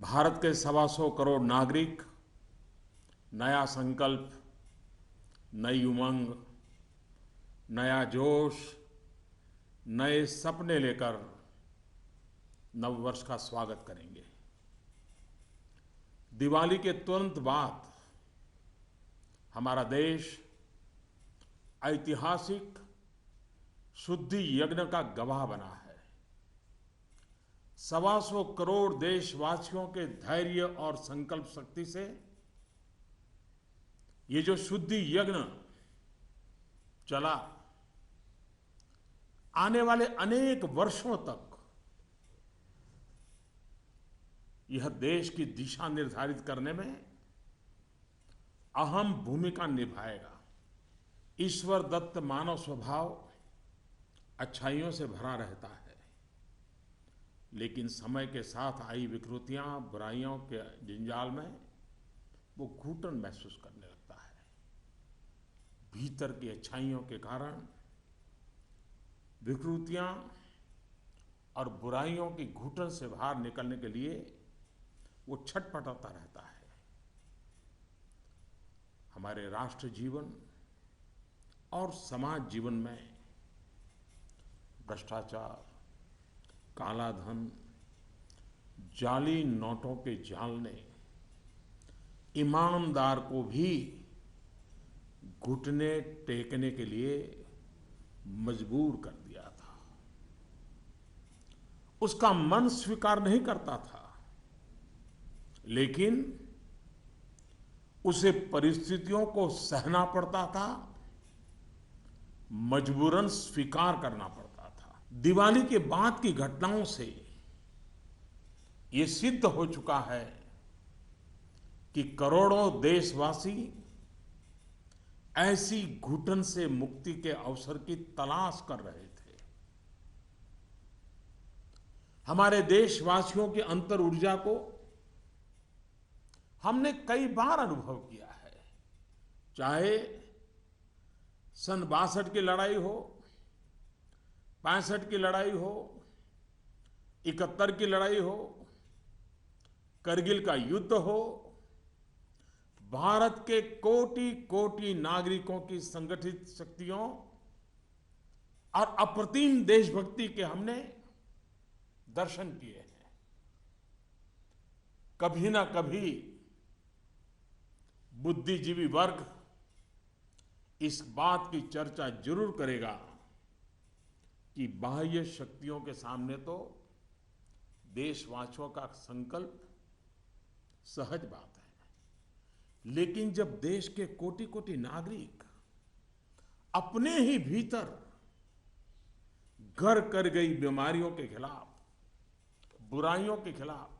भारत के 125 करोड़ नागरिक नया संकल्प, नई उमंग, नया जोश, नए सपने लेकर नववर्ष का स्वागत करेंगे। दिवाली के तुरंत बाद हमारा देश ऐतिहासिक शुद्धि यज्ञ का गवाह बना है। 125 करोड़ देशवासियों के धैर्य और संकल्प शक्ति से ये जो शुद्धि यज्ञ चला, आने वाले अनेक वर्षों तक यह देश की दिशा निर्धारित करने में अहम भूमिका निभाएगा। ईश्वर दत्त मानव स्वभाव अच्छाइयों से भरा रहता है, लेकिन समय के साथ आई विकृतियां, बुराइयों के जंजाल में वो घुटन महसूस करने लगता है। भीतर की अच्छाइयों के कारण विकृतियां और बुराइयों की घुटन से बाहर निकलने के लिए वो छटपटाता रहता है। हमारे राष्ट्र जीवन और समाज जीवन में भ्रष्टाचार, काला धन, जाली नोटों के जाल ने ईमानदार को भी घुटने टेकने के लिए मजबूर कर दिया था। उसका मन स्वीकार नहीं करता था, लेकिन उसे परिस्थितियों को सहना पड़ता था, मजबूरन स्वीकार करना पड़ता था। दिवाली के बाद की घटनाओं से ये सिद्ध हो चुका है कि करोड़ों देशवासी ऐसी घुटन से मुक्ति के अवसर की तलाश कर रहे थे। हमारे देशवासियों की अंतर ऊर्जा को हमने कई बार अनुभव किया है। चाहे सन 62 की लड़ाई हो, 65 की लड़ाई हो, 71 की लड़ाई हो, करगिल का युद्ध हो, भारत के कोटि कोटि नागरिकों की संगठित शक्तियों और अप्रतिम देशभक्ति के हमने दर्शन किए हैं। कभी ना कभी बुद्धिजीवी वर्ग इस बात की चर्चा जरूर करेगा कि बाह्य शक्तियों के सामने तो देशवासियों का संकल्प सहज बात है, लेकिन जब देश के कोटि कोटि नागरिक अपने ही भीतर घर कर गई बीमारियों के खिलाफ, बुराइयों के खिलाफ,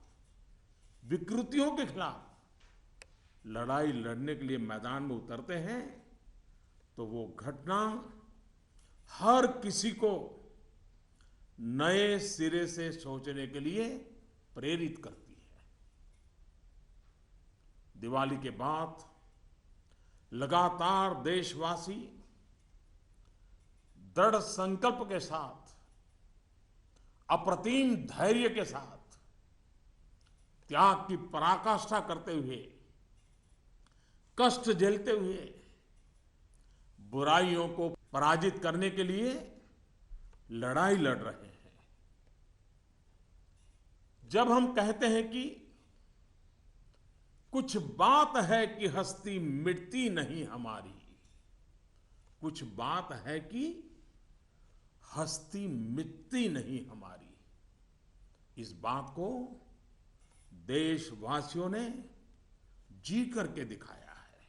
विकृतियों के खिलाफ लड़ाई लड़ने के लिए मैदान में उतरते हैं, तो वो घटना हर किसी को नए सिरे से सोचने के लिए प्रेरित करती है। दिवाली के बाद लगातार देशवासी दृढ़ संकल्प के साथ, अप्रतिम धैर्य के साथ, त्याग की पराकाष्ठा करते हुए, कष्ट झेलते हुए बुराइयों को पराजित करने के लिए लड़ाई लड़ रहे हैं। जब हम कहते हैं कि कुछ बात है कि हस्ती मिटती नहीं हमारी, कुछ बात है कि हस्ती मिटती नहीं हमारी, इस बात को देशवासियों ने जी करके दिखाया है।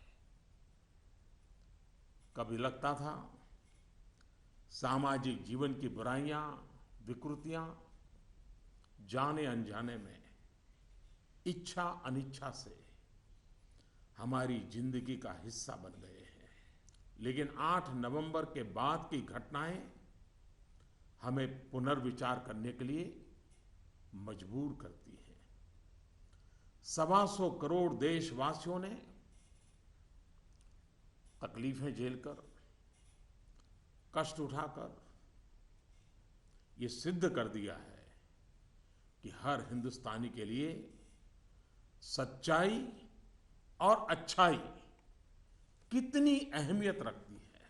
कभी लगता था सामाजिक जीवन की बुराइयां, विकृतियां जाने अनजाने में, इच्छा अनिच्छा से हमारी जिंदगी का हिस्सा बन गए हैं। लेकिन 8 नवंबर के बाद की घटनाएं हमें पुनर्विचार करने के लिए मजबूर करती हैं। 125 करोड़ देशवासियों ने तकलीफें झेलकर, कष्ट उठाकर ये सिद्ध कर दिया है कि हर हिंदुस्तानी के लिए सच्चाई और अच्छाई कितनी अहमियत रखती है।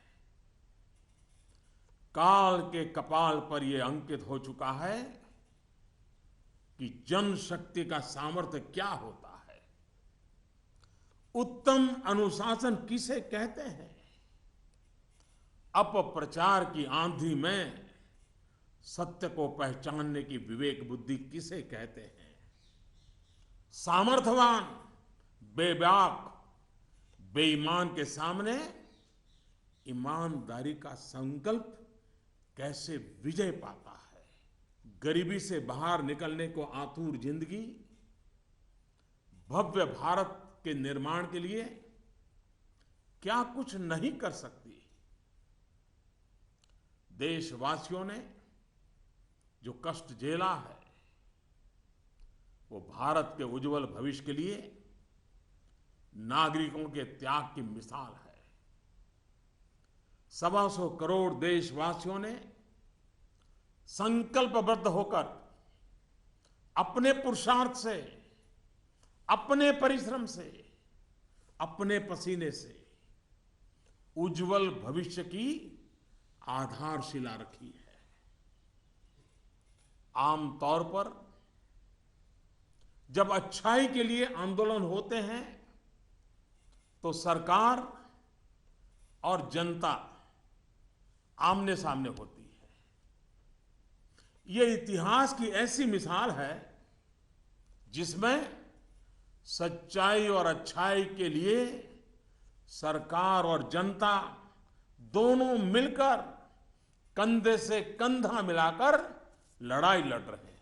काल के कपाल पर यह अंकित हो चुका है कि जनशक्ति का सामर्थ्य क्या होता है, उत्तम अनुशासन किसे कहते हैं, अपप्रचार की आंधी में सत्य को पहचानने की विवेक बुद्धि किसे कहते हैं, सामर्थ्यवान बेबाक बेईमान के सामने ईमानदारी का संकल्प कैसे विजय पाता है, गरीबी से बाहर निकलने को आतुर जिंदगी भव्य भारत के निर्माण के लिए क्या कुछ नहीं कर सकती। देशवासियों ने जो कष्ट झेला है वो भारत के उज्जवल भविष्य के लिए नागरिकों के त्याग की मिसाल है। 125 करोड़ देशवासियों ने संकल्पबद्ध होकर अपने पुरुषार्थ से, अपने परिश्रम से, अपने पसीने से उज्जवल भविष्य की आधारशिला रखी है। आमतौर पर जब अच्छाई के लिए आंदोलन होते हैं तो सरकार और जनता आमने सामने होती है। यह इतिहास की ऐसी मिसाल है जिसमें सच्चाई और अच्छाई के लिए सरकार और जनता दोनों मिलकर कंधे से कंधा मिलाकर लड़ाई लड़ रहे हैं।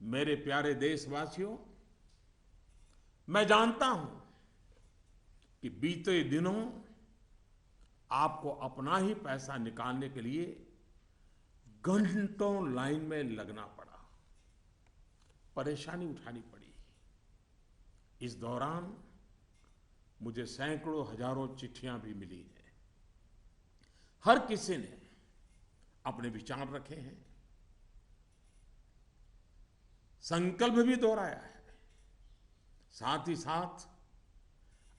मेरे प्यारे देशवासियों, मैं जानता हूं कि बीते दिनों आपको अपना ही पैसा निकालने के लिए घंटों लाइन में लगना पड़ा, परेशानी उठानी पड़ी। इस दौरान मुझे सैकड़ों हजारों चिट्ठियां भी मिली हैं। हर किसी ने अपने विचार रखे हैं, संकल्प भी दोहराया है, साथ ही साथ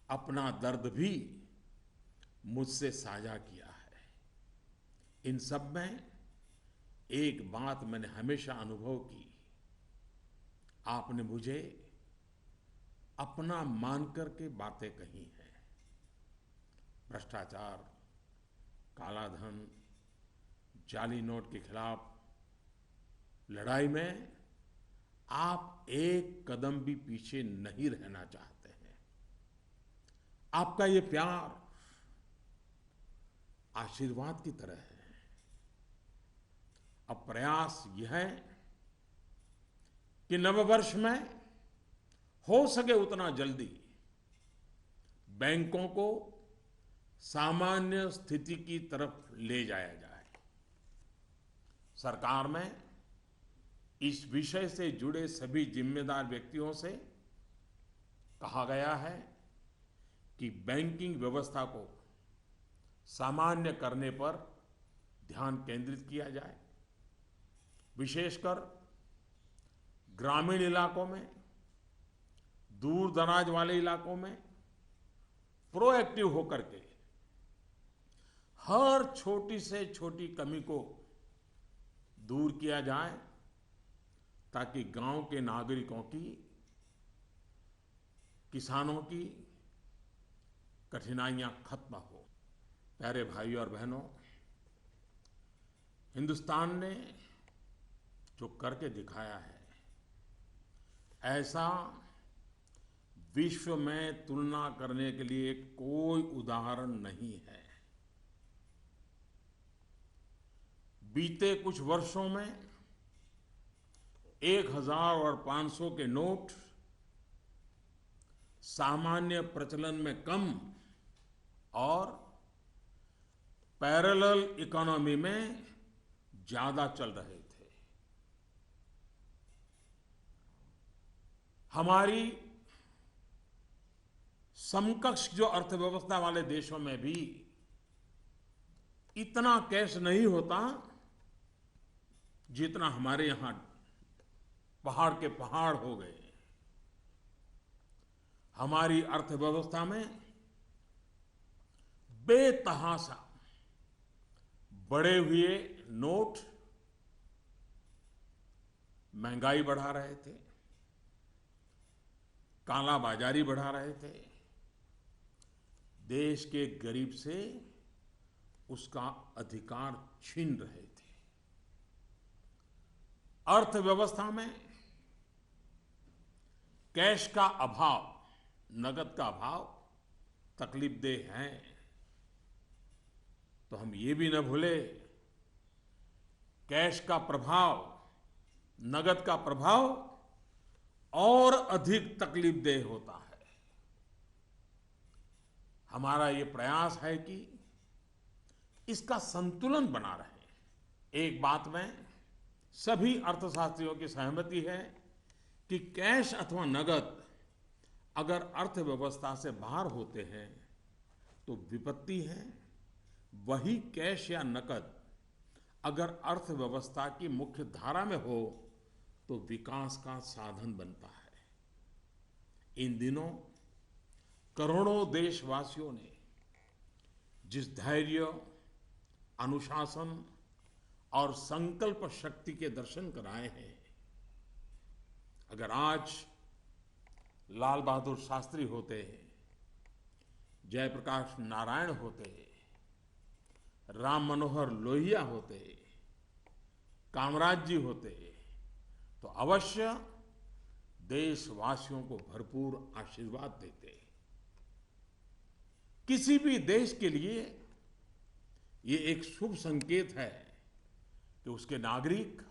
अपना दर्द भी मुझसे साझा किया है। इन सब में एक बात मैंने हमेशा अनुभव की, आपने मुझे अपना मानकर के बातें कही हैं। भ्रष्टाचार, काला धन, जाली नोट के खिलाफ लड़ाई में आप एक कदम भी पीछे नहीं रहना चाहते हैं। आपका ये प्यार आशीर्वाद की तरह है। अब प्रयास यह है कि नववर्ष में हो सके उतना जल्दी बैंकों को सामान्य स्थिति की तरफ ले जाया जाए। सरकार में इस विषय से जुड़े सभी जिम्मेदार व्यक्तियों से कहा गया है कि बैंकिंग व्यवस्था को सामान्य करने पर ध्यान केंद्रित किया जाए। विशेषकर ग्रामीण इलाकों में, दूर दराज वाले इलाकों में प्रोएक्टिव होकर के हर छोटी से छोटी कमी को दूर किया जाए ताकि गांव के नागरिकों की, किसानों की कठिनाइयां खत्म हो। प्यारे भाइयों और बहनों, हिंदुस्तान ने जो करके दिखाया है, ऐसा विश्व में तुलना करने के लिए कोई उदाहरण नहीं है। बीते कुछ वर्षों में 1000 और 500 के नोट सामान्य प्रचलन में कम और पैरेलल इकोनॉमी में ज्यादा चल रहे थे। हमारी समकक्ष जो अर्थव्यवस्था वाले देशों में भी इतना कैश नहीं होता जितना हमारे यहां पहाड़ के पहाड़ हो गए। हमारी अर्थव्यवस्था में बेतहाशा बढ़े हुए नोट महंगाई बढ़ा रहे थे, काला बाजारी बढ़ा रहे थे, देश के गरीब से उसका अधिकार छीन रहे थे। अर्थव्यवस्था में कैश का अभाव, नगद का अभाव तकलीफदेह है। तो हम ये भी न भूले, कैश का प्रभाव, नगद का प्रभाव और अधिक तकलीफदेह होता है। हमारा ये प्रयास है कि इसका संतुलन बना रहे। एक बात में सभी अर्थशास्त्रियों की सहमति है कि कैश अथवा नगद अगर अर्थव्यवस्था से बाहर होते हैं तो विपत्ति है। वही कैश या नकद अगर अर्थव्यवस्था की मुख्य धारा में हो तो विकास का साधन बनता है। इन दिनों करोड़ों देशवासियों ने जिस धैर्य, अनुशासन और संकल्प शक्ति के दर्शन कराए हैं, अगर आज लाल बहादुर शास्त्री होते, जयप्रकाश नारायण होते, राम मनोहर लोहिया होते, कामराज जी होते, तो अवश्य देशवासियों को भरपूर आशीर्वाद देते। किसी भी देश के लिए ये एक शुभ संकेत है कि उसके नागरिक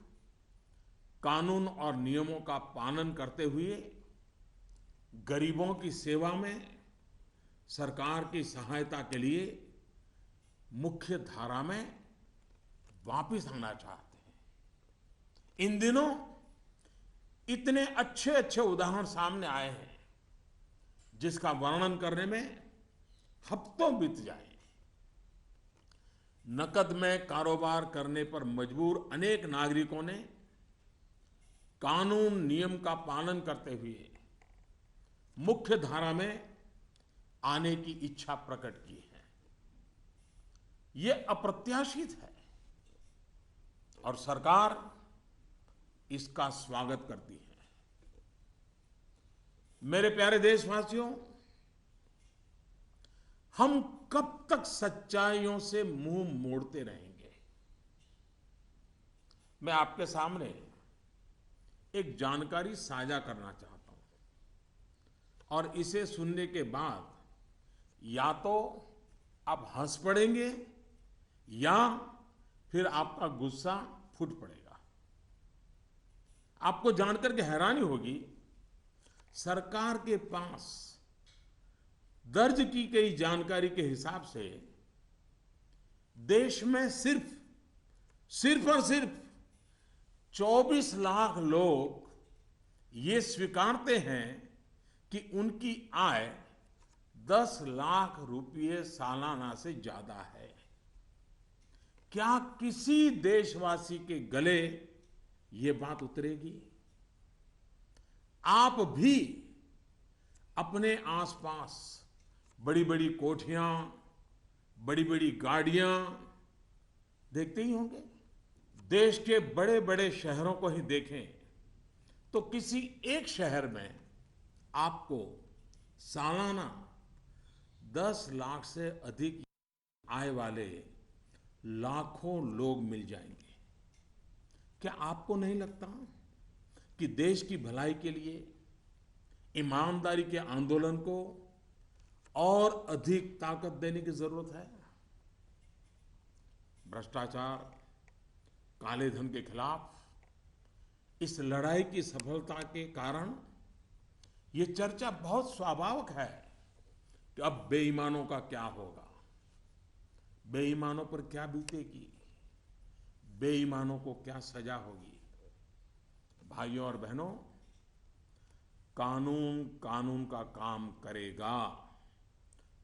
कानून और नियमों का पालन करते हुए गरीबों की सेवा में सरकार की सहायता के लिए मुख्य धारा में वापस आना चाहते हैं। इन दिनों इतने अच्छे अच्छे उदाहरण सामने आए हैं जिसका वर्णन करने में हफ्तों बीत जाए। नकद में कारोबार करने पर मजबूर अनेक नागरिकों ने कानून नियम का पालन करते हुए मुख्य धारा में आने की इच्छा प्रकट की है। यह अप्रत्याशित है और सरकार इसका स्वागत करती है। मेरे प्यारे देशवासियों, हम कब तक सच्चाइयों से मुंह मोड़ते रहेंगे? मैं आपके सामने एक जानकारी साझा करना चाहता हूं और इसे सुनने के बाद या तो आप हंस पड़ेंगे या फिर आपका गुस्सा फूट पड़ेगा। आपको जानकर के हैरानी होगी, सरकार के पास दर्ज की गई जानकारी के हिसाब से देश में सिर्फ और सिर्फ 24 लाख लोग ये स्वीकारते हैं कि उनकी आय 10 लाख रुपये सालाना से ज्यादा है। क्या किसी देशवासी के गले ये बात उतरेगी? आप भी अपने आसपास बड़ी बड़ी कोठियां, बड़ी बड़ी गाड़ियां देखते ही होंगे। देश के बड़े बड़े शहरों को ही देखें तो किसी एक शहर में आपको सालाना 10 लाख से अधिक आय वाले लाखों लोग मिल जाएंगे। क्या आपको नहीं लगता कि देश की भलाई के लिए ईमानदारी के आंदोलन को और अधिक ताकत देने की जरूरत है? भ्रष्टाचार, काले धन के खिलाफ इस लड़ाई की सफलता के कारण ये चर्चा बहुत स्वाभाविक है कि अब बेईमानों का क्या होगा, बेईमानों पर क्या बीतेगी, बेईमानों को क्या सजा होगी। भाइयों और बहनों, कानून कानून का काम करेगा,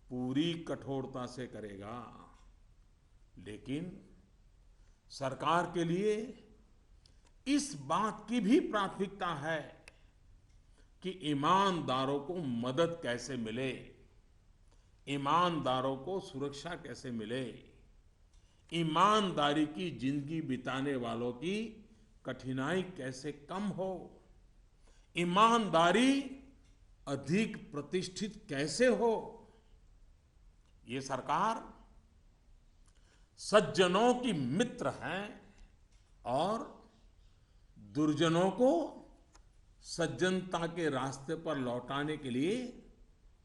पूरी कठोरता से करेगा, लेकिन सरकार के लिए इस बात की भी प्राथमिकता है कि ईमानदारों को मदद कैसे मिले, ईमानदारों को सुरक्षा कैसे मिले, ईमानदारी की जिंदगी बिताने वालों की कठिनाई कैसे कम हो, ईमानदारी अधिक प्रतिष्ठित कैसे हो। ये सरकार सज्जनों की मित्र है और दुर्जनों को सज्जनता के रास्ते पर लौटाने के लिए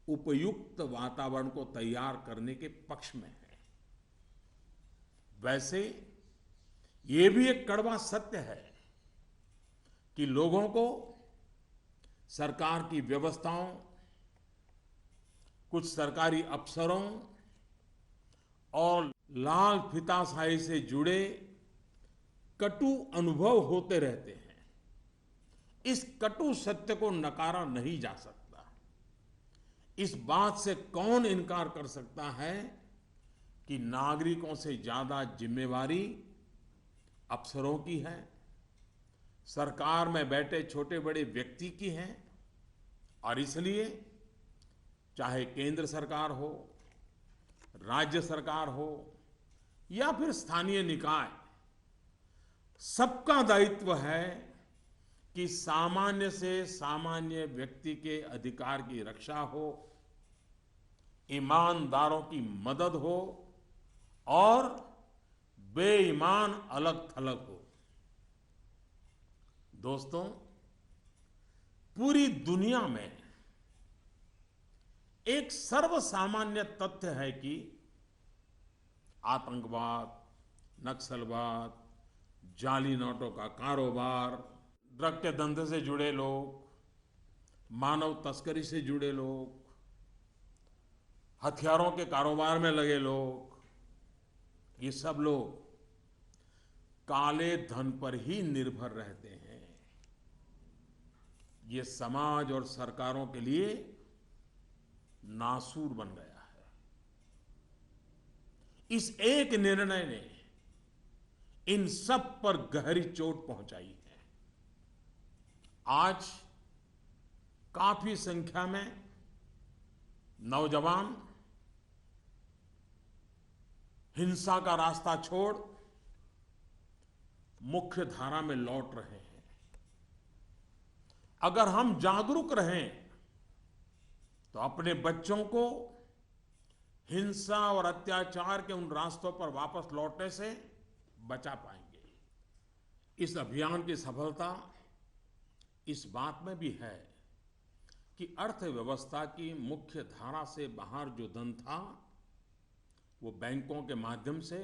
उपयुक्त वातावरण को तैयार करने के पक्ष में है। वैसे ये भी एक कड़वा सत्य है कि लोगों को सरकार की व्यवस्थाओं, कुछ सरकारी अफसरों और लाल फीताशाही से जुड़े कटु अनुभव होते रहते हैं। इस कटु सत्य को नकारा नहीं जा सकता। इस बात से कौन इनकार कर सकता है कि नागरिकों से ज्यादा जिम्मेवारी अफसरों की है, सरकार में बैठे छोटे बड़े व्यक्ति की है। और इसलिए चाहे केंद्र सरकार हो, राज्य सरकार हो या फिर स्थानीय निकाय, सबका दायित्व है कि सामान्य से सामान्य व्यक्ति के अधिकार की रक्षा हो, ईमानदारों की मदद हो और बेईमान अलग थलग हो। दोस्तों, पूरी दुनिया में एक सर्वसामान्य तथ्य है कि आतंकवाद, नक्सलवाद, जाली नोटों का कारोबार, ड्रग के धंधे से जुड़े लोग, मानव तस्करी से जुड़े लोग, हथियारों के कारोबार में लगे लोग, ये सब लोग काले धन पर ही निर्भर रहते हैं। ये समाज और सरकारों के लिए नासूर बन गया है। इस एक निर्णय ने इन सब पर गहरी चोट पहुंचाई है। आज काफी संख्या में नौजवान हिंसा का रास्ता छोड़ मुख्य धारा में लौट रहे हैं। अगर हम जागरूक रहें तो अपने बच्चों को हिंसा और अत्याचार के उन रास्तों पर वापस लौटने से बचा पाएंगे। इस अभियान की सफलता इस बात में भी है कि अर्थव्यवस्था की मुख्य धारा से बाहर जो धन था वो बैंकों के माध्यम से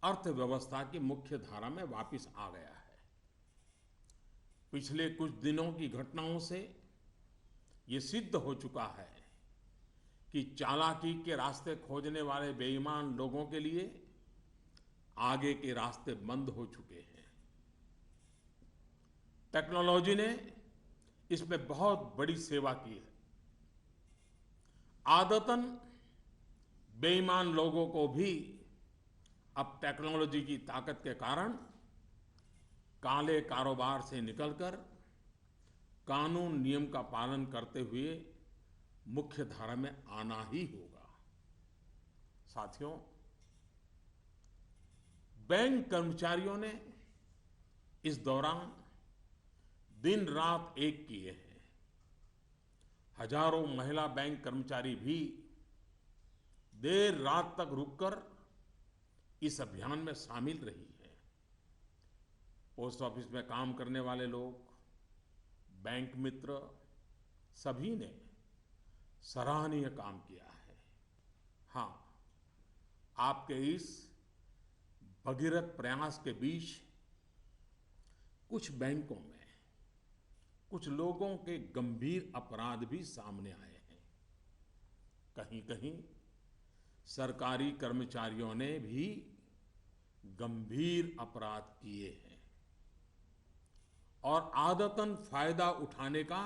अर्थव्यवस्था की मुख्य धारा में वापस आ गया है। पिछले कुछ दिनों की घटनाओं से ये सिद्ध हो चुका है कि चालाकी के रास्ते खोजने वाले बेईमान लोगों के लिए आगे के रास्ते बंद हो चुके हैं। टेक्नोलॉजी ने इसमें बहुत बड़ी सेवा की है। आदतन बेईमान लोगों को भी अब टेक्नोलॉजी की ताकत के कारण काले कारोबार से निकलकर कानून नियम का पालन करते हुए मुख्य धारा में आना ही होगा। साथियों, बैंक कर्मचारियों ने इस दौरान दिन रात एक किए हैं। हजारों महिला बैंक कर्मचारी भी देर रात तक रुककर इस अभियान में शामिल रही है। पोस्ट ऑफिस में काम करने वाले लोग, बैंक मित्र, सभी ने सराहनीय काम किया है। हाँ, आपके इस भगीरथ प्रयास के बीच कुछ बैंकों में कुछ लोगों के गंभीर अपराध भी सामने आए हैं। कहीं कहीं सरकारी कर्मचारियों ने भी गंभीर अपराध किए हैं और आदतन फायदा उठाने का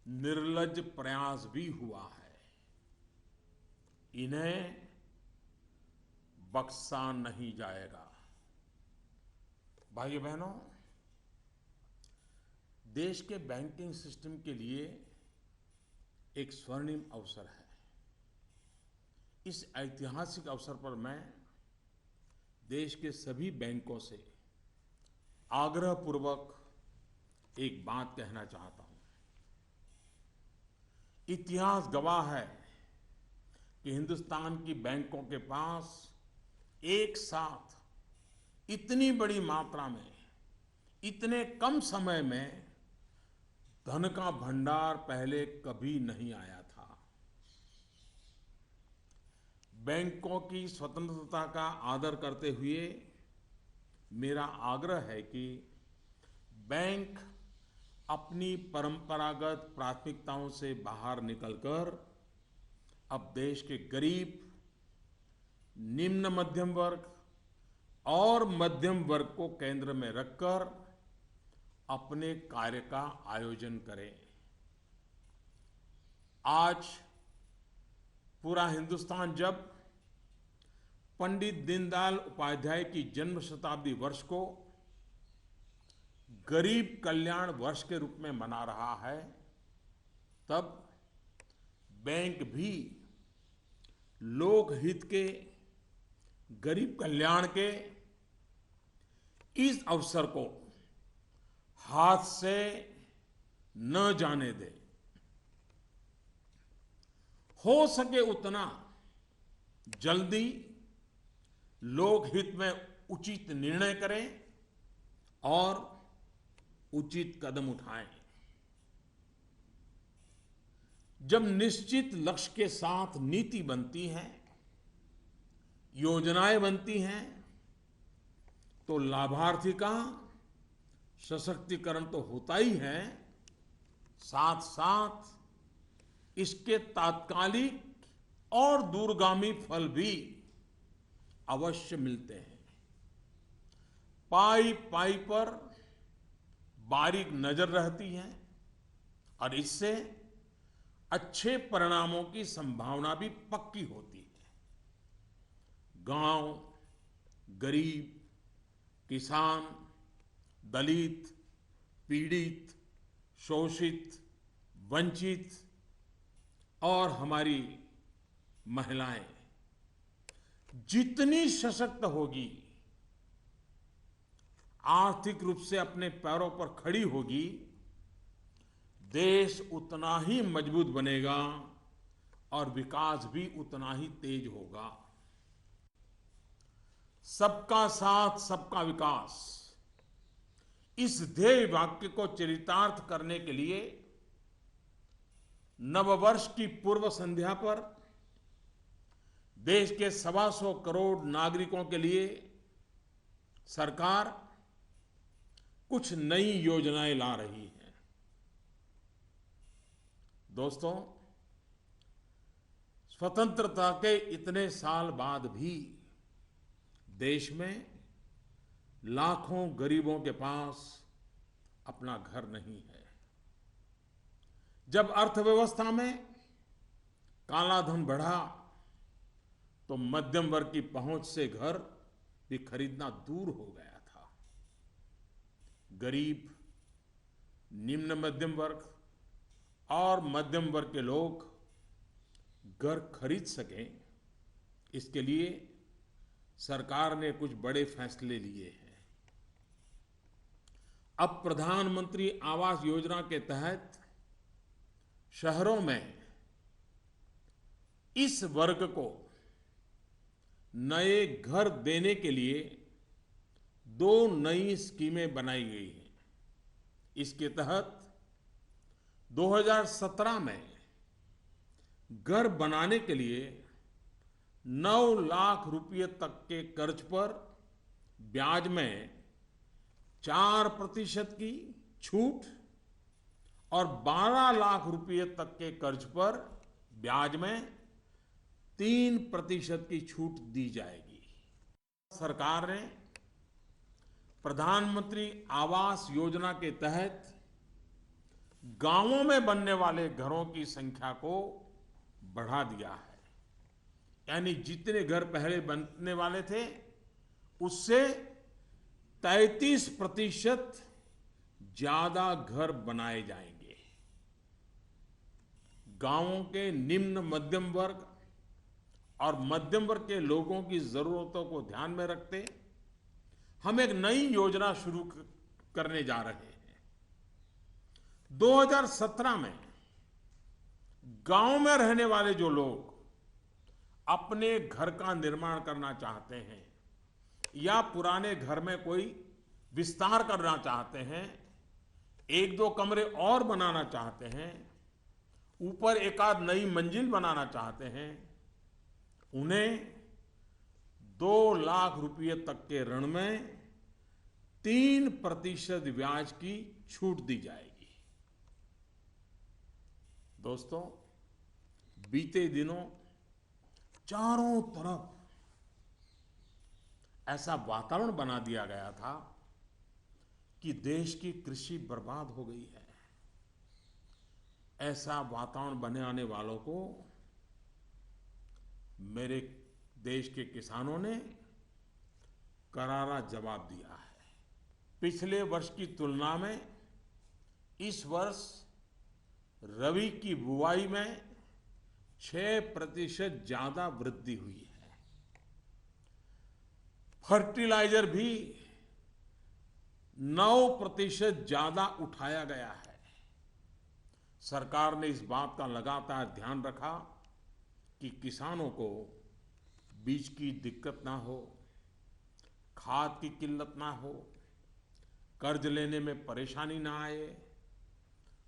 निर्लज्ज प्रयास भी हुआ है। इन्हें बख्शा नहीं जाएगा। भाइयों बहनों, देश के बैंकिंग सिस्टम के लिए एक स्वर्णिम अवसर है। इस ऐतिहासिक अवसर पर मैं देश के सभी बैंकों से आग्रहपूर्वक एक बात कहना चाहता हूं। इतिहास गवाह है कि हिंदुस्तान की बैंकों के पास एक साथ इतनी बड़ी मात्रा में, इतने कम समय में धन का भंडार पहले कभी नहीं आया था। बैंकों की स्वतंत्रता का आदर करते हुए मेरा आग्रह है कि बैंक अपनी परंपरागत प्राथमिकताओं से बाहर निकलकर अब देश के गरीब, निम्न मध्यम वर्ग और मध्यम वर्ग को केंद्र में रखकर अपने कार्य का आयोजन करें। आज पूरा हिंदुस्तान जब पंडित दीनदयाल उपाध्याय की जन्म शताब्दी वर्ष को गरीब कल्याण वर्ष के रूप में मना रहा है, तब बैंक भी लोकहित के, गरीब कल्याण के इस अवसर को हाथ से न जाने दे। हो सके उतना जल्दी लोकहित में उचित निर्णय करें और उचित कदम उठाएं। जब निश्चित लक्ष्य के साथ नीति बनती है, योजनाएं बनती हैं, तो लाभार्थी का सशक्तिकरण तो होता ही है, साथ साथ इसके तात्कालिक और दूरगामी फल भी अवश्य मिलते हैं। पाई पाई पर बारीक नजर रहती है और इससे अच्छे परिणामों की संभावना भी पक्की होती है। गांव, गरीब, किसान, दलित, पीड़ित, शोषित, वंचित और हमारी महिलाएं जितनी सशक्त होगी, आर्थिक रूप से अपने पैरों पर खड़ी होगी, देश उतना ही मजबूत बनेगा और विकास भी उतना ही तेज होगा। सबका साथ, सबका विकास, इस ध्येय वाक्य को चरितार्थ करने के लिए नववर्ष की पूर्व संध्या पर देश के 125 करोड़ नागरिकों के लिए सरकार कुछ नई योजनाएं ला रही है। दोस्तों, स्वतंत्रता के इतने साल बाद भी देश में लाखों गरीबों के पास अपना घर नहीं है। जब अर्थव्यवस्था में काला धन बढ़ा तो मध्यम वर्ग की पहुंच से घर भी खरीदना दूर हो गया था। गरीब, निम्न मध्यम वर्ग और मध्यम वर्ग के लोग घर खरीद सकें, इसके लिए सरकार ने कुछ बड़े फैसले लिए हैं। अब प्रधानमंत्री आवास योजना के तहत शहरों में इस वर्ग को नए घर देने के लिए 2 नई स्कीमें बनाई गई हैं। इसके तहत 2017 में घर बनाने के लिए 9 लाख रुपए तक के कर्ज पर ब्याज में 4% की छूट और 12 लाख रुपए तक के कर्ज पर ब्याज में 3% की छूट दी जाएगी। सरकार ने प्रधानमंत्री आवास योजना के तहत गांवों में बनने वाले घरों की संख्या को बढ़ा दिया है। यानी जितने घर पहले बनने वाले थे उससे 33% ज्यादा घर बनाए जाएंगे। गांवों के निम्न मध्यम वर्ग और मध्यम वर्ग के लोगों की जरूरतों को ध्यान में रखते हम एक नई योजना शुरू करने जा रहे हैं। 2017 में गांव में रहने वाले जो लोग अपने घर का निर्माण करना चाहते हैं या पुराने घर में कोई विस्तार करना चाहते हैं, एक दो कमरे और बनाना चाहते हैं, ऊपर एक आध नई मंजिल बनाना चाहते हैं, उन्हें 2 लाख रुपए तक के ऋण में 3% ब्याज की छूट दी जाएगी। दोस्तों, बीते दिनों चारों तरफ ऐसा वातावरण बना दिया गया था कि देश की कृषि बर्बाद हो गई है। ऐसा वातावरण बनाने वालों को मेरे देश के किसानों ने करारा जवाब दिया है। पिछले वर्ष की तुलना में इस वर्ष रबी की बुआई में 6% ज्यादा वृद्धि हुई है। फर्टिलाइजर भी 9% ज्यादा उठाया गया है। सरकार ने इस बात का लगातार ध्यान रखा कि किसानों को बीज की दिक्कत ना हो, खाद की किल्लत ना हो, कर्ज लेने में परेशानी ना आए।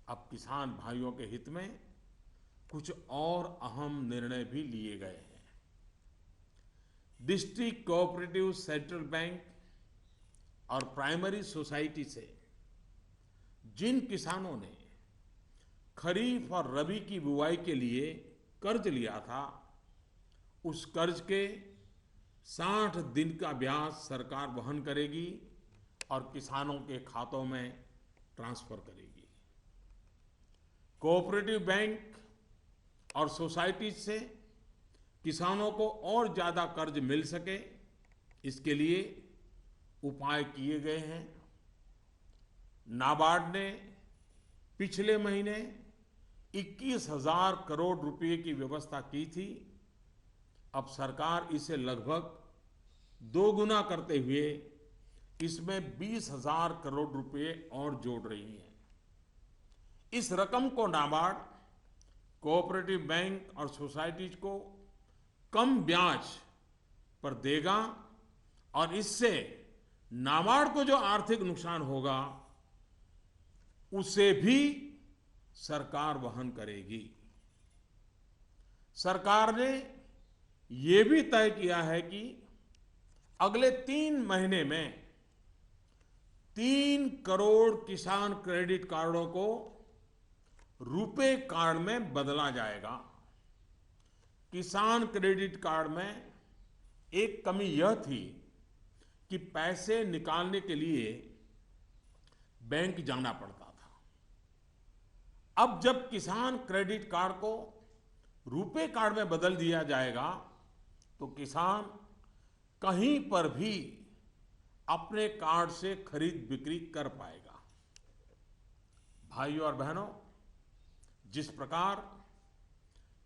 अब किसान भाइयों के हित में कुछ और अहम निर्णय भी लिए गए हैं। डिस्ट्रिक्ट कोऑपरेटिव सेंट्रल बैंक और प्राइमरी सोसाइटी से जिन किसानों ने खरीफ और रबी की बुआई के लिए कर्ज लिया था, उस कर्ज के 60 दिन का ब्याज सरकार वहन करेगी और किसानों के खातों में ट्रांसफर करेगी। कोऑपरेटिव बैंक और सोसाइटी से किसानों को और ज्यादा कर्ज मिल सके, इसके लिए उपाय किए गए हैं। नाबार्ड ने पिछले महीने 21,000 करोड़ रुपए की व्यवस्था की थी। अब सरकार इसे लगभग 2 गुना करते हुए इसमें 20,000 करोड़ रुपए और जोड़ रही है। इस रकम को नाबार्ड कोऑपरेटिव बैंक और सोसाइटीज को कम ब्याज पर देगा और इससे नाबार्ड को जो आर्थिक नुकसान होगा उसे भी सरकार वहन करेगी। सरकार ने यह भी तय किया है कि अगले 3 महीने में 3 करोड़ किसान क्रेडिट कार्डों को रुपे कार्ड में बदला जाएगा। किसान क्रेडिट कार्ड में एक कमी यह थी कि पैसे निकालने के लिए बैंक जाना पड़ता था। अब जब किसान क्रेडिट कार्ड को रुपे कार्ड में बदल दिया जाएगा तो किसान कहीं पर भी अपने कार्ड से खरीद बिक्री कर पाएगा। भाइयों और बहनों, जिस प्रकार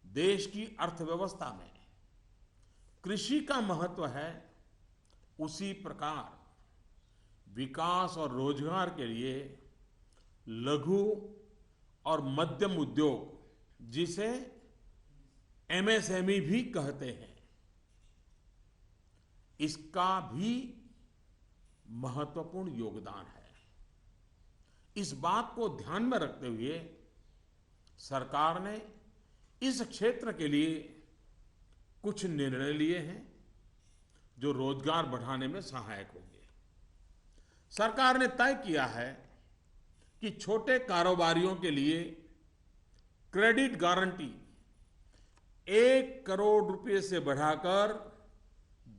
देश की अर्थव्यवस्था में कृषि का महत्व है, उसी प्रकार विकास और रोजगार के लिए लघु और मध्यम उद्योग, जिसे एमएसएमई भी कहते हैं, इसका भी महत्वपूर्ण योगदान है। इस बात को ध्यान में रखते हुए सरकार ने इस क्षेत्र के लिए कुछ निर्णय लिए हैं जो रोजगार बढ़ाने में सहायक होंगे। सरकार ने तय किया है कि छोटे कारोबारियों के लिए क्रेडिट गारंटी 1 करोड़ रुपए से बढ़ाकर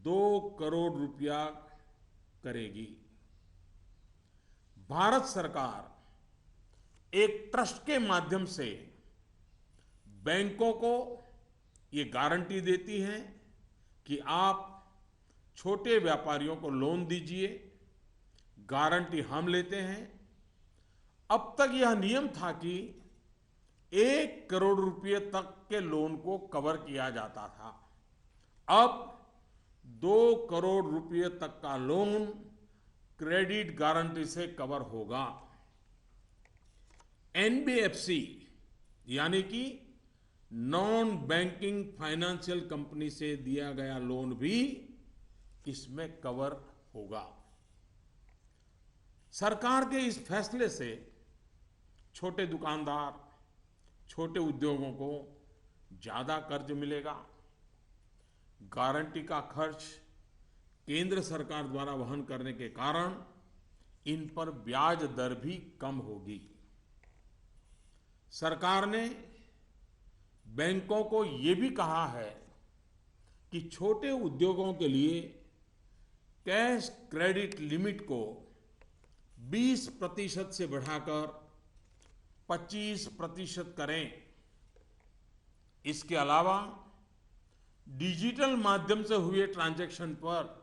2 करोड़ रुपया करेगी। भारत सरकार एक ट्रस्ट के माध्यम से बैंकों को ये गारंटी देती है कि आप छोटे व्यापारियों को लोन दीजिए, गारंटी हम लेते हैं। अब तक यह नियम था कि 1 करोड़ रुपए तक के लोन को कवर किया जाता था। अब 2 करोड़ रुपए तक का लोन क्रेडिट गारंटी से कवर होगा। एनबीएफसी यानी कि नॉन बैंकिंग फाइनेंशियल कंपनी से दिया गया लोन भी इसमें कवर होगा। सरकार के इस फैसले से छोटे दुकानदार, छोटे उद्योगों को ज्यादा कर्ज मिलेगा। गारंटी का खर्च केंद्र सरकार द्वारा वहन करने के कारण इन पर ब्याज दर भी कम होगी। सरकार ने बैंकों को ये भी कहा है कि छोटे उद्योगों के लिए कैश क्रेडिट लिमिट को 20% से बढ़ाकर 25% करें। इसके अलावा डिजिटल माध्यम से हुए ट्रांजैक्शन पर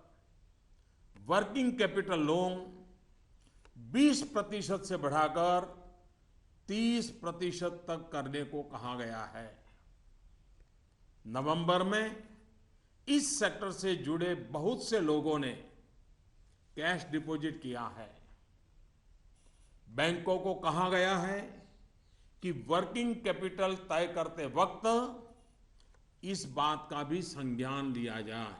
वर्किंग कैपिटल लोन 20% से बढ़ाकर 30% तक करने को कहा गया है। नवंबर में इस सेक्टर से जुड़े बहुत से लोगों ने कैश डिपॉजिट किया है। बैंकों को कहा गया है कि वर्किंग कैपिटल तय करते वक्त इस बात का भी संज्ञान लिया जाए।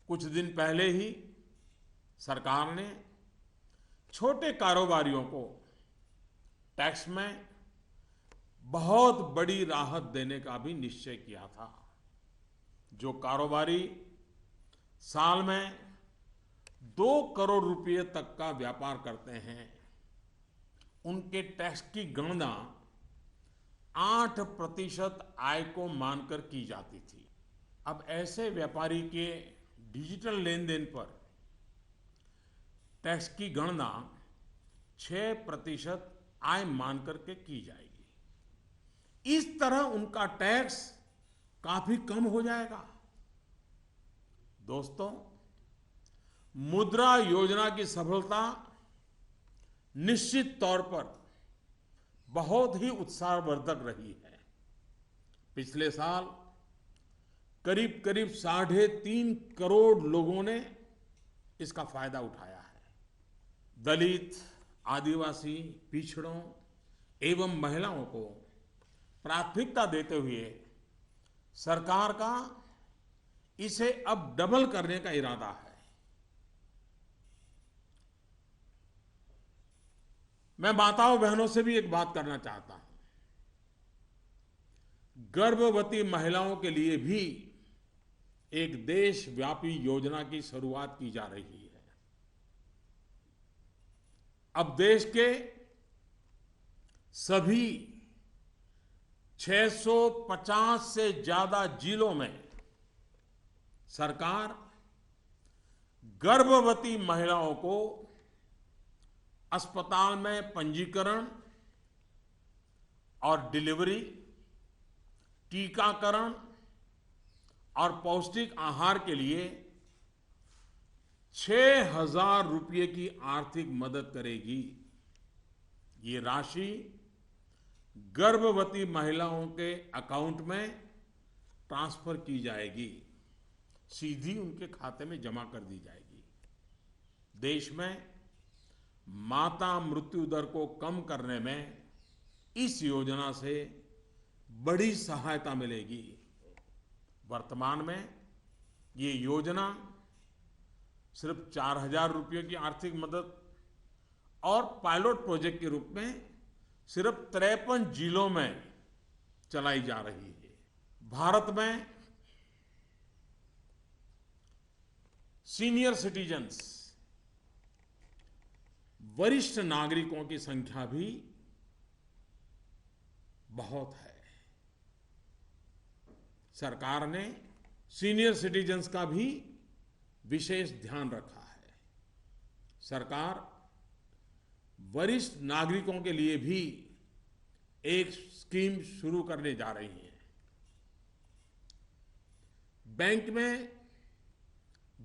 कुछ दिन पहले ही सरकार ने छोटे कारोबारियों को टैक्स में बहुत बड़ी राहत देने का भी निश्चय किया था। जो कारोबारी साल में 2 करोड़ रुपए तक का व्यापार करते हैं, उनके टैक्स की गणना 8% आय को मानकर की जाती थी। अब ऐसे व्यापारी के डिजिटल लेन देन पर टैक्स की गणना 6% आय मानकर के की जाएगी। इस तरह उनका टैक्स काफी कम हो जाएगा। दोस्तों, मुद्रा योजना की सफलता निश्चित तौर पर बहुत ही उत्साहवर्धक रही है। पिछले साल करीब करीब 3.5 करोड़ लोगों ने इसका फायदा उठाया है। दलित, आदिवासी, पिछड़ों एवं महिलाओं को प्राथमिकता देते हुए सरकार का इसे अब डबल करने का इरादा है। मैं माताओं बहनों से भी एक बात करना चाहता हूं। गर्भवती महिलाओं के लिए भी एक देशव्यापी योजना की शुरुआत की जा रही है। अब देश के सभी 650 से ज्यादा जिलों में सरकार गर्भवती महिलाओं को अस्पताल में पंजीकरण और डिलीवरी, टीकाकरण और पौष्टिक आहार के लिए 6,000 रुपये की आर्थिक मदद करेगी। ये राशि गर्भवती महिलाओं के अकाउंट में ट्रांसफर की जाएगी, सीधी उनके खाते में जमा कर दी जाएगी। देश में माता मृत्यु दर को कम करने में इस योजना से बड़ी सहायता मिलेगी। वर्तमान में ये योजना सिर्फ 4,000 रुपये की आर्थिक मदद और पायलट प्रोजेक्ट के रूप में सिर्फ 53 जिलों में चलाई जा रही है। भारत में सीनियर सिटीजन्स, वरिष्ठ नागरिकों की संख्या भी बहुत है। सरकार ने सीनियर सिटीजन्स का भी विशेष ध्यान रखा है। सरकार वरिष्ठ नागरिकों के लिए भी एक स्कीम शुरू करने जा रही है। बैंक में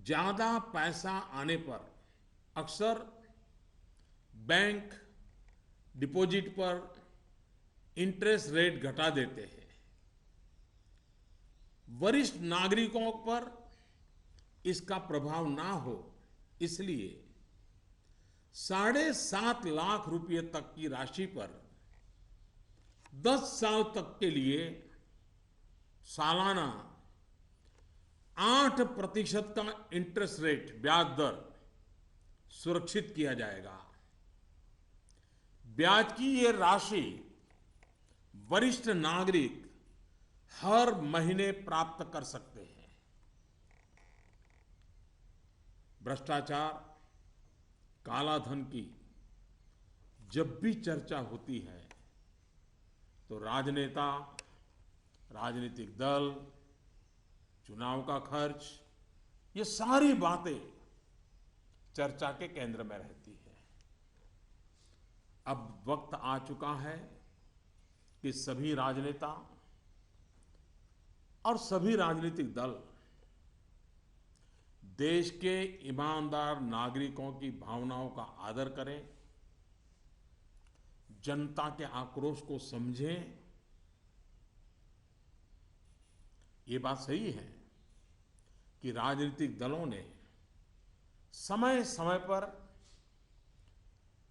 ज्यादा पैसा आने पर अक्सर बैंक डिपॉजिट पर इंटरेस्ट रेट घटा देते हैं। वरिष्ठ नागरिकों पर इसका प्रभाव ना हो इसलिए 7.5 लाख रुपए तक की राशि पर 10 साल तक के लिए सालाना 8% का इंटरेस्ट रेट ब्याज दर सुरक्षित किया जाएगा। ब्याज की ये राशि वरिष्ठ नागरिक हर महीने प्राप्त कर सकते हैं। भ्रष्टाचार, काला धन की जब भी चर्चा होती है तो राजनेता, राजनीतिक दल, चुनाव का खर्च, ये सारी बातें चर्चा के केंद्र में रहती है। अब वक्त आ चुका है कि सभी राजनेता और सभी राजनीतिक दल देश के ईमानदार नागरिकों की भावनाओं का आदर करें, जनता के आक्रोश को समझें। ये बात सही है कि राजनीतिक दलों ने समय समय पर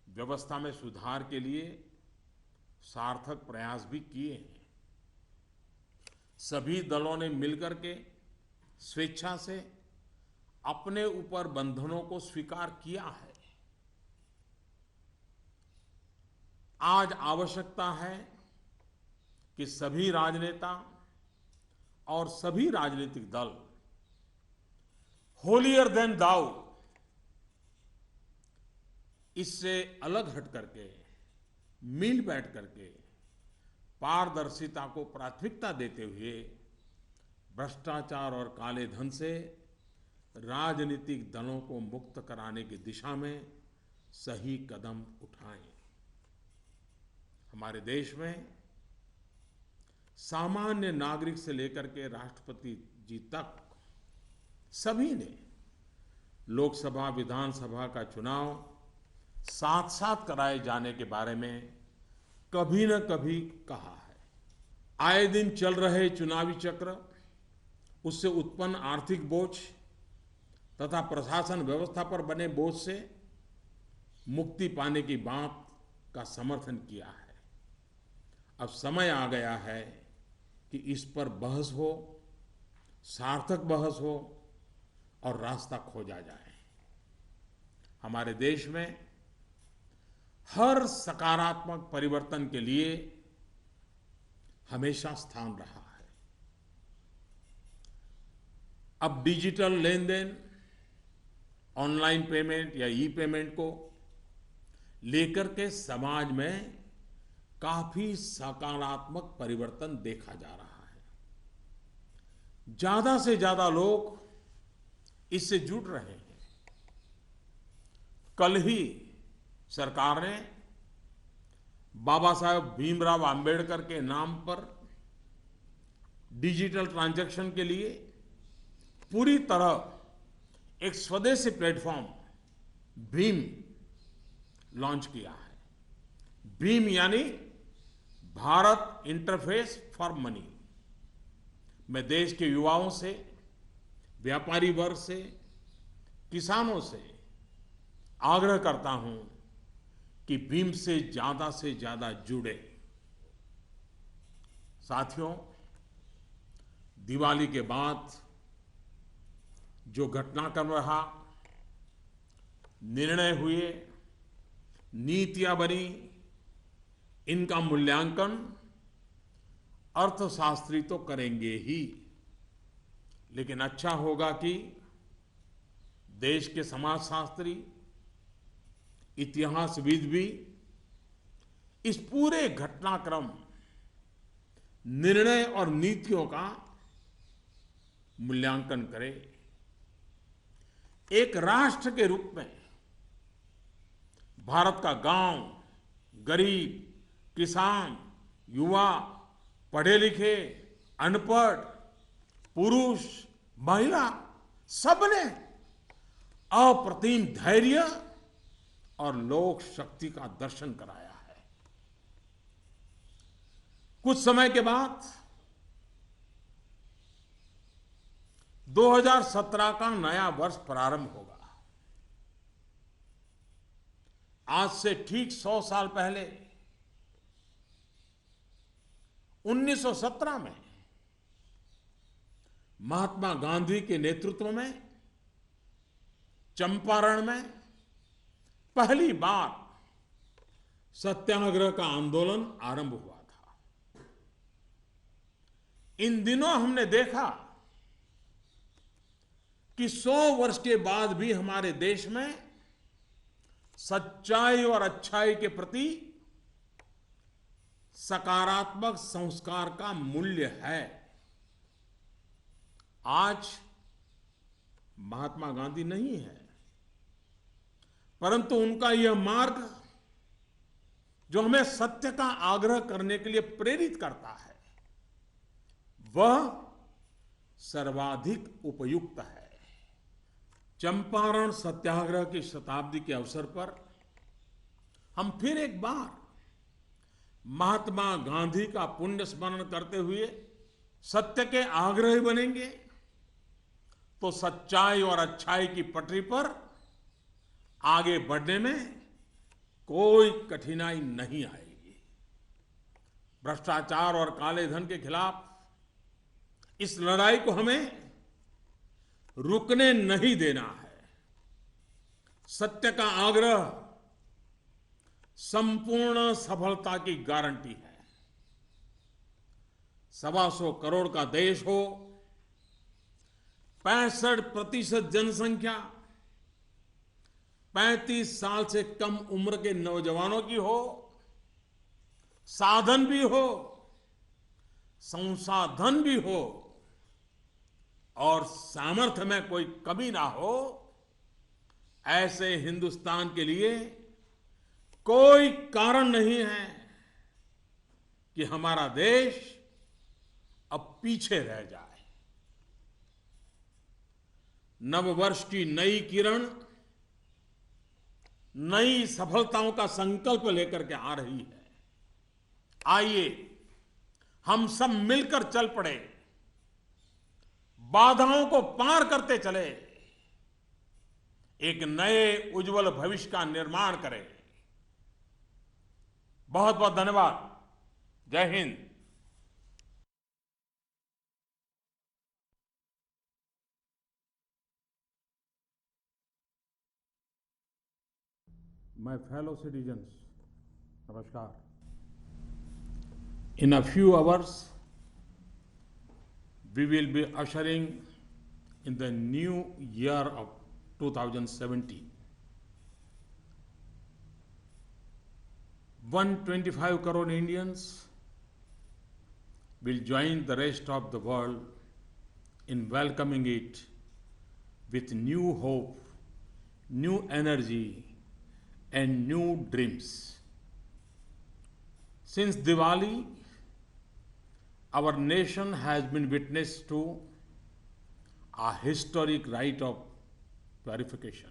व्यवस्था में सुधार के लिए सार्थक प्रयास भी किए हैं। सभी दलों ने मिलकर के स्वेच्छा से अपने ऊपर बंधनों को स्वीकार किया है। आज आवश्यकता है कि सभी राजनेता और सभी राजनीतिक दल होलियर देन दाऊ इससे अलग हट करके, मिल बैठ करके पारदर्शिता को प्राथमिकता देते हुए भ्रष्टाचार और काले धन से राजनीतिक दलों को मुक्त कराने की दिशा में सही कदम उठाएं। हमारे देश में सामान्य नागरिक से लेकर के राष्ट्रपति जी तक सभी ने लोकसभा, विधानसभा का चुनाव साथ साथ कराए जाने के बारे में कभी न कभी कहा है। आए दिन चल रहे चुनावी चक्र, उससे उत्पन्न आर्थिक बोझ तथा प्रशासन व्यवस्था पर बने बोझ से मुक्ति पाने की बात का समर्थन किया है। अब समय आ गया है कि इस पर बहस हो, सार्थक बहस हो और रास्ता खोजा जाए। हमारे देश में हर सकारात्मक परिवर्तन के लिए हमेशा स्थान रहा है। अब डिजिटल लेन देन, ऑनलाइन पेमेंट या ई पेमेंट को लेकर के समाज में काफी सकारात्मक परिवर्तन देखा जा रहा है। ज्यादा से ज्यादा लोग इससे जुड़ रहे हैं। कल ही सरकार ने बाबा साहेब भीमराव अंबेडकर के नाम पर डिजिटल ट्रांजैक्शन के लिए पूरी तरह एक स्वदेशी प्लेटफॉर्म भीम लॉन्च किया है। भीम यानी भारत इंटरफेस फॉर मनी। मैं देश के युवाओं से, व्यापारी वर्ग से, किसानों से आग्रह करता हूं कि भीम से ज्यादा जुड़े। साथियों, दिवाली के बाद जो घटनाक्रम रहा, निर्णय हुए, नीतियां बनी, इनका मूल्यांकन अर्थशास्त्री तो करेंगे ही, लेकिन अच्छा होगा कि देश के समाजशास्त्री, इतिहासविद भी इस पूरे घटनाक्रम, निर्णय और नीतियों का मूल्यांकन करें। एक राष्ट्र के रूप में भारत का गांव, गरीब, किसान, युवा, पढ़े लिखे, अनपढ़, पुरुष, महिला, सबने अप्रतिम धैर्य और लोक शक्ति का दर्शन कराया है। कुछ समय के बाद 2017 का नया वर्ष प्रारंभ होगा। आज से ठीक 100 साल पहले 1917 में महात्मा गांधी के नेतृत्व में चंपारण में पहली बार सत्याग्रह का आंदोलन आरंभ हुआ था। इन दिनों हमने देखा कि 100 वर्ष के बाद भी हमारे देश में सच्चाई और अच्छाई के प्रति सकारात्मक संस्कार का मूल्य है। आज महात्मा गांधी नहीं है, परंतु उनका यह मार्ग जो हमें सत्य का आग्रह करने के लिए प्रेरित करता है, वह सर्वाधिक उपयुक्त है। चंपारण सत्याग्रह की शताब्दी के अवसर पर हम फिर एक बार महात्मा गांधी का पुण्य स्मरण करते हुए सत्य के आग्रही बनेंगे तो सच्चाई और अच्छाई की पटरी पर आगे बढ़ने में कोई कठिनाई नहीं आएगी। भ्रष्टाचार और काले धन के खिलाफ इस लड़ाई को हमें रुकने नहीं देना है। सत्य का आग्रह संपूर्ण सफलता की गारंटी है। 125 करोड़ का देश हो, 65% जनसंख्या 35 साल से कम उम्र के नौजवानों की हो, साधन भी हो, संसाधन भी हो और सामर्थ्य में कोई कमी ना हो, ऐसे हिंदुस्तान के लिए कोई कारण नहीं है कि हमारा देश अब पीछे रह जाए। नववर्ष की नई किरण नई सफलताओं का संकल्प लेकर के आ रही है। आइए हम सब मिलकर चल पड़े, बाधाओं को पार करते चले, एक नए उज्जवल भविष्य का निर्माण करें। बहुत बहुत धन्यवाद। जय Hind. My fellow citizens, namaskar. In a few hours, we will be ushering in the new year of 2017. 125 crore Indians will join the rest of the world in welcoming it with new hope, new energy, and new dreams. Since Diwali, our nation has been witness to a historic rite of purification.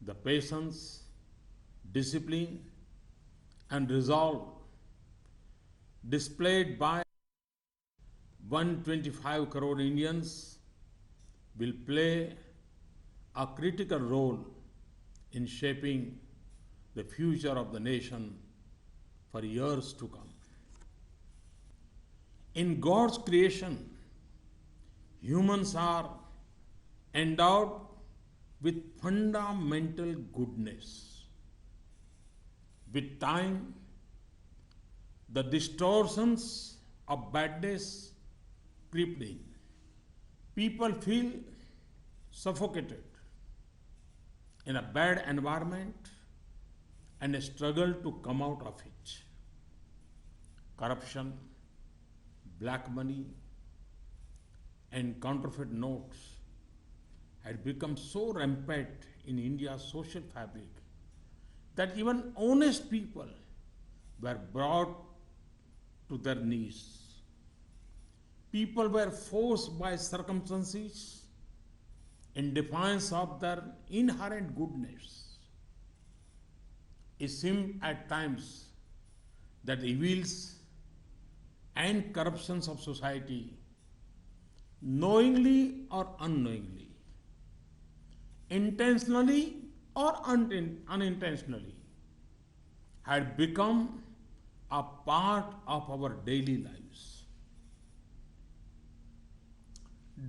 The patience, discipline, and resolve displayed by 125 crore Indians will play a critical role in shaping the future of the nation for years to come. In God's creation, humans are endowed with fundamental goodness. With time, the distortions of badness creep in. People feel suffocated in a bad environment and struggle to come out of it. Corruption, black money, and counterfeit notes had become so rampant in India's social fabric that even honest people were brought to their knees. People were forced by circumstances in defiance of their inherent goodness it seems at times that the evils and corruptions of society, knowingly or unknowingly, intentionally or unintentionally, had become a part of our daily lives.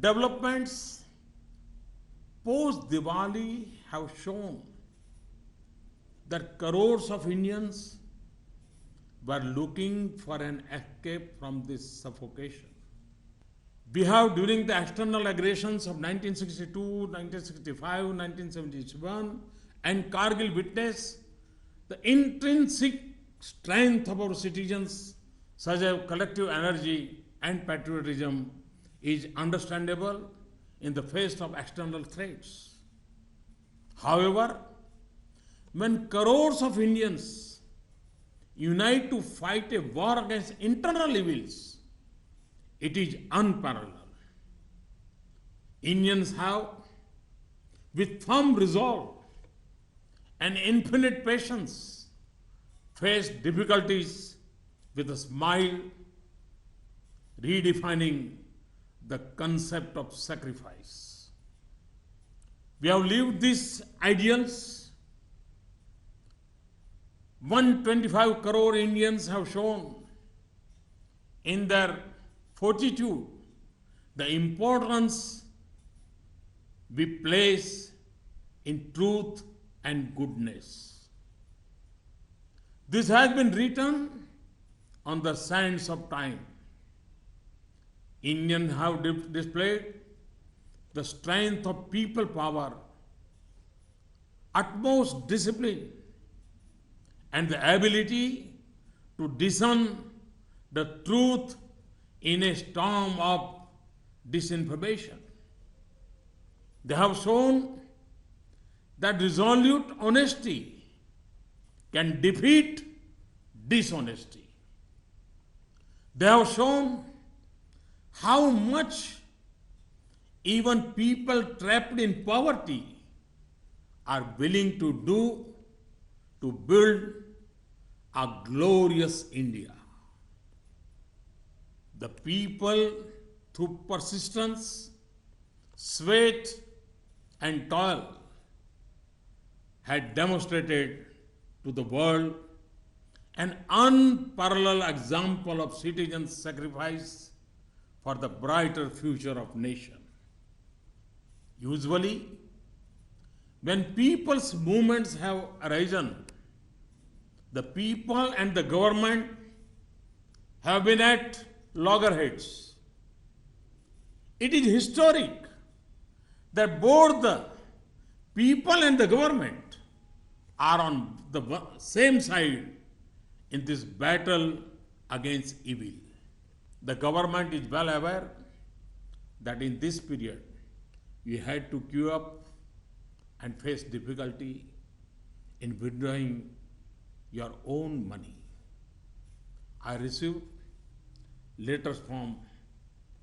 Developments post Diwali have shown that crores of Indians were looking for an escape from this suffocation. We have, during the external aggressions of 1962, 1965, 1977, and Kargil, witnessed the intrinsic strength of our citizens, such as collective energy and patriotism, is understandable in the face of external threats. However, when crores of Indians unite to fight a war against internal evils, it is unparalleled. Indians have, with firm resolve and infinite patience, faced difficulties with a smile, redefining the concept of sacrifice. We have lived these ideals. 125 crore Indians have shown in their fortitude the importance we place in truth and goodness. This has been written on the sands of time. Indians have displayed the strength of people power, utmost discipline, and the ability to discern the truth in a storm of disinformation. They have shown that resolute honesty can defeat dishonesty. They have shown how much even people trapped in poverty are willing to do to build a glorious India. The people, through persistence, sweat, and toil, had demonstrated to the world an unparalleled example of citizen sacrifice for the brighter future of nation. Usually, when people's movements have arisen, the people and the government have been at loggerheads. It is historic that both the people and the government are on the same side in this battle against evil. The government is well aware that in this period you had to queue up and face difficulty in withdrawing your own money. I received letters from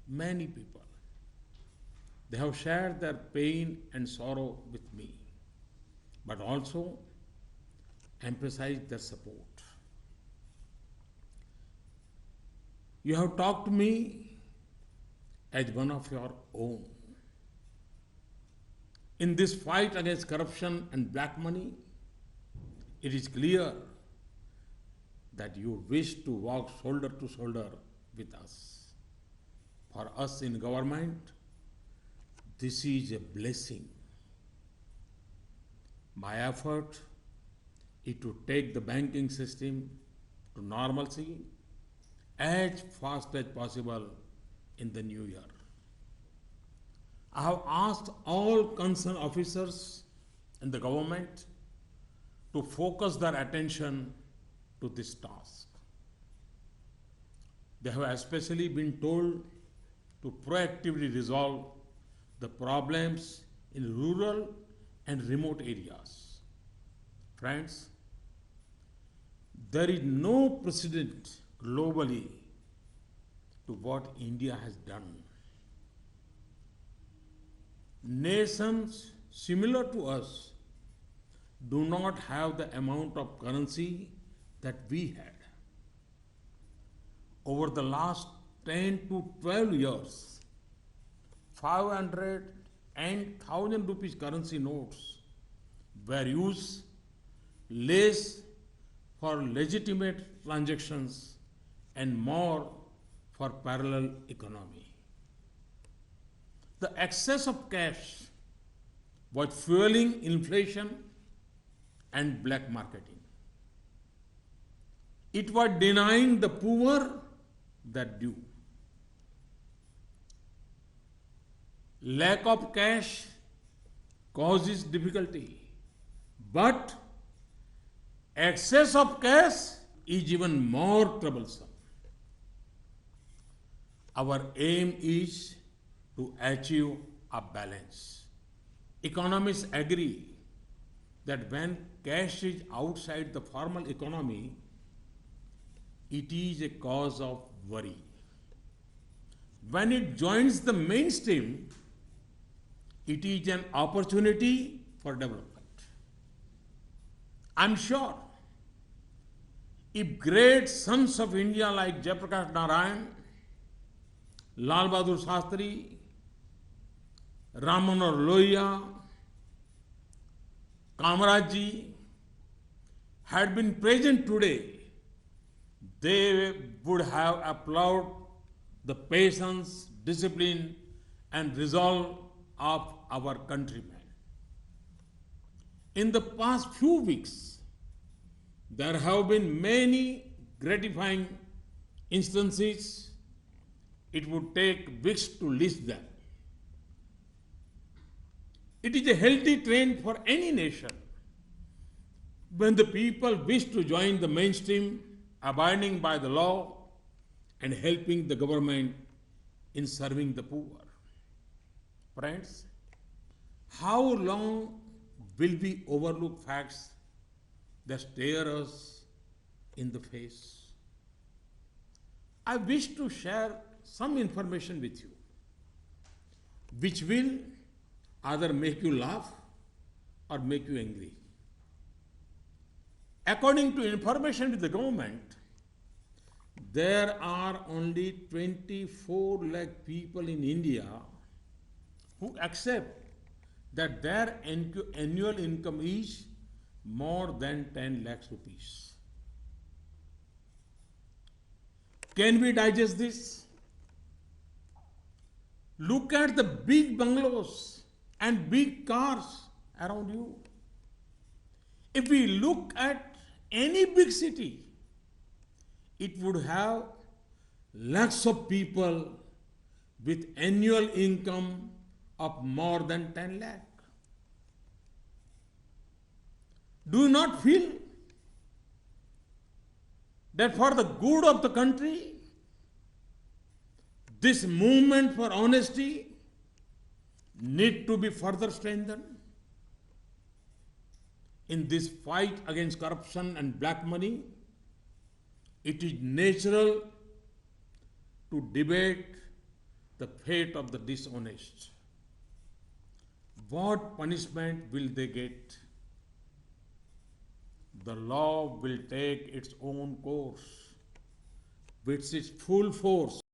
many people. They have shared their pain and sorrow with me, but also emphasized their support. You have talked to me as one of your own. In this fight against corruption and black money, it is clear that you wish to walk shoulder to shoulder with us. For us in government, this is a blessing. My effort is to take the banking system to normalcy as fast as possible in the new year. I have asked all concerned officers in the government to focus their attention to this task. They have especially been told to proactively resolve the problems in rural and remote areas. Friends, there is no precedent globally to what India has done. Nations similar to us do not have the amount of currency that we had. Over the last 10 to 12 years, 500 and 1000 rupees currency notes were used less for legitimate transactions and more for parallel economy. The excess of cash was fueling inflation and black marketing. It was denying the poor their due. Lack of cash causes difficulty, but excess of cash is even more troublesome. Our aim is to achieve a balance. Economists agree that when cash is outside the formal economy, it is a cause of worry. When it joins the mainstream, it is an opportunity for development. I'm sure if great sons of India like Jayaprakash Narayan, Lal Bahadur Shastri, Ram Manohar Lohia, Kamaraj ji had been present today, they would have applauded the patience, discipline, and resolve of our countrymen. In the past few weeks, there have been many gratifying instances. It would take weeks to list them. It is a healthy trend for any nation when the people wish to join the mainstream, abiding by the law and helping the government in serving the poor. Friends, how long will we overlook facts that stare us in the face? I wish to share some information with you which will either make you laugh or make you angry. According to information with the government, there are only 24 lakh people in India who accept that their annual income is more than 10 lakhs rupees. Can we digest this? Look at the big bungalows and big cars around you. If we look at any big city, it would have lakhs of people with annual income of more than 10 lakh. Do you not feel that for the good of the country, this movement for honesty need to be further strengthened? In this fight against corruption and black money, it is natural to debate the fate of the dishonest. What punishment will they get? The law will take its own course with its full force.